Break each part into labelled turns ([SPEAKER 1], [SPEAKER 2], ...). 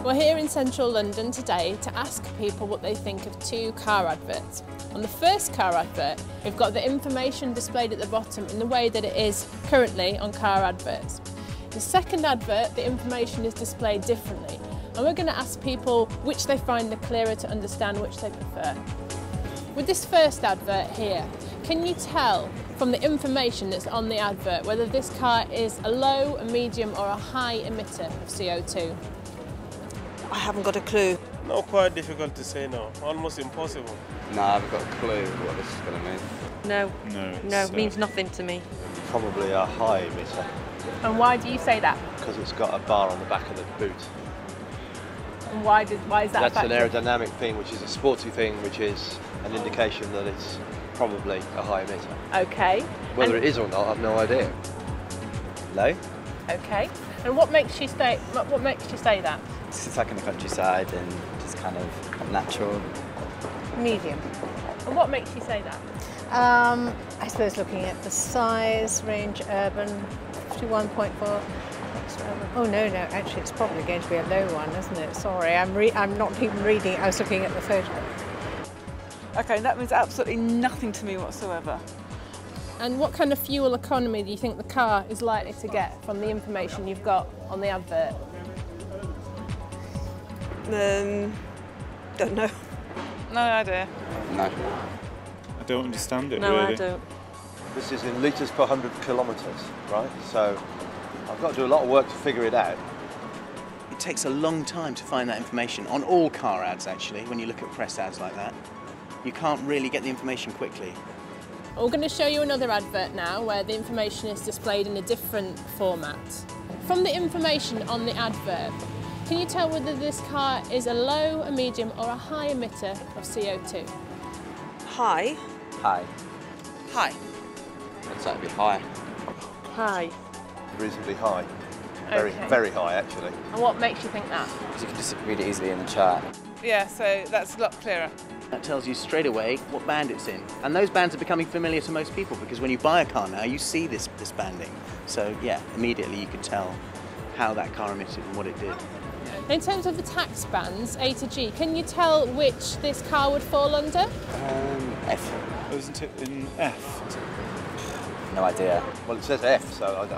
[SPEAKER 1] We're here in central London today to ask people what they think of two car adverts. On the first car advert, we've got the information displayed at the bottom in the way that it is currently on car adverts. The second advert, the information is displayed differently, and we're going to ask people which they find the clearer to understand, which they prefer. With this first advert here, can you tell from the information that's on the advert whether this car is a low, a medium or a high emitter of CO2?
[SPEAKER 2] I haven't got a clue.
[SPEAKER 3] Not quite difficult to say now, almost impossible.
[SPEAKER 4] No, I haven't got a clue what this is going to mean.
[SPEAKER 2] No, it means nothing to me.
[SPEAKER 5] Probably a high emitter,
[SPEAKER 1] And why do you say that?
[SPEAKER 5] because it's got a bar on the back of the boot.
[SPEAKER 1] And why is that
[SPEAKER 5] That's an
[SPEAKER 1] effective?
[SPEAKER 5] aerodynamic thing, which is a sporty thing, which is an indication that it's probably a high emitter.
[SPEAKER 1] Okay.
[SPEAKER 5] Whether it is or not, I've no idea. Low?
[SPEAKER 1] Okay. And what makes you say that?
[SPEAKER 4] It's like in the countryside and just kind of natural.
[SPEAKER 6] Medium.
[SPEAKER 1] And what makes you say that?
[SPEAKER 6] I suppose looking at the size, range, urban, 51.4. Oh no, actually it's probably going to be a low one, isn't it? Sorry, I'm not even reading it, I was looking at the photograph.
[SPEAKER 2] Okay, that means absolutely nothing to me whatsoever.
[SPEAKER 1] And what kind of fuel economy do you think the car is likely to get from the information you've got on the advert?
[SPEAKER 2] Don't know. No idea.
[SPEAKER 4] No.
[SPEAKER 7] I don't understand it,
[SPEAKER 2] No,
[SPEAKER 7] really.
[SPEAKER 2] I don't.
[SPEAKER 5] This is in litres per 100 kilometres, right? So I've got to do a lot of work to figure it out.
[SPEAKER 8] It takes a long time to find that information, on all car ads actually, when you look at press ads like that. You can't really get the information quickly.
[SPEAKER 1] We're going to show you another advert now where the information is displayed in a different format. From the information on the advert, can you tell whether this car is a low, a medium or a high emitter of CO2?
[SPEAKER 2] High.
[SPEAKER 4] High.
[SPEAKER 2] High.
[SPEAKER 4] I'd say it'd be high.
[SPEAKER 2] High.
[SPEAKER 5] Reasonably high.
[SPEAKER 1] Okay.
[SPEAKER 5] Very high, actually.
[SPEAKER 1] And what makes you think that?
[SPEAKER 4] Because you can just read it easily in the chart.
[SPEAKER 2] Yeah, so that's a lot clearer.
[SPEAKER 8] That tells you straight away what band it's in. And those bands are becoming familiar to most people because when you buy a car now, you see this banding. So yeah, immediately you can tell how that car emitted and what it did.
[SPEAKER 1] In terms of the tax bands, A to G, can you tell which this car would fall under?
[SPEAKER 4] F.
[SPEAKER 7] Isn't it in F?
[SPEAKER 4] No idea.
[SPEAKER 5] Well, it says F, so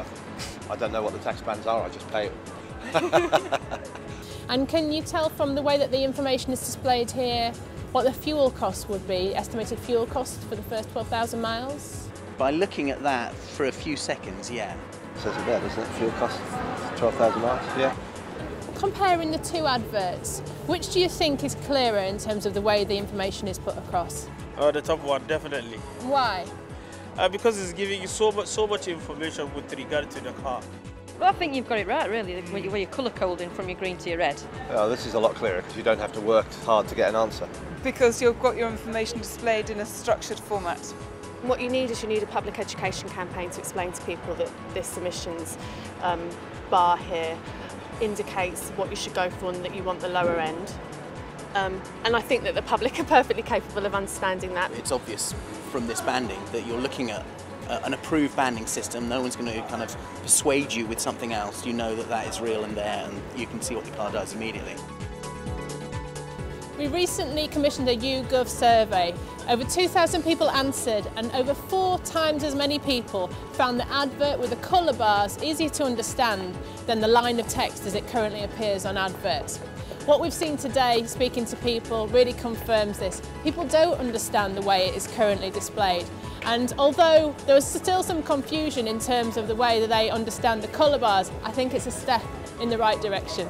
[SPEAKER 5] I don't know what the tax bands are, I just pay it.
[SPEAKER 1] And can you tell from the way that the information is displayed here what the fuel cost would be, estimated fuel cost for the first 12,000 miles?
[SPEAKER 8] By looking at that for a few seconds, yeah.
[SPEAKER 5] It says it there, doesn't it? Fuel cost 12,000 miles, yeah.
[SPEAKER 1] Comparing the two adverts, which do you think is clearer in terms of the way the information is put across?
[SPEAKER 3] The top one, definitely.
[SPEAKER 1] Why?
[SPEAKER 3] Because it's giving you so much information with regard to the car.
[SPEAKER 9] Well, I think you've got it right, really, where you're colour coding from your green to your red.
[SPEAKER 5] Oh, this is a lot clearer because you don't have to work hard to get an answer.
[SPEAKER 2] Because you've got your information displayed in a structured format.
[SPEAKER 10] What you need is a public education campaign to explain to people that this emissions bar here indicates what you should go for and that you want the lower end. And I think that the public are perfectly capable of understanding that.
[SPEAKER 8] It's obvious from this banding that you're looking at an approved banding system. No one's going to kind of persuade you with something else. You know that that is real and there, and you can see what the car does immediately.
[SPEAKER 1] We recently commissioned a YouGov survey. Over 2,000 people answered and over 4 times as many people found the advert with the colour bars easier to understand than the line of text as it currently appears on adverts. What we've seen today, speaking to people, really confirms this. People don't understand the way it is currently displayed. And although there is still some confusion in terms of the way that they understand the colour bars, I think it's a step in the right direction.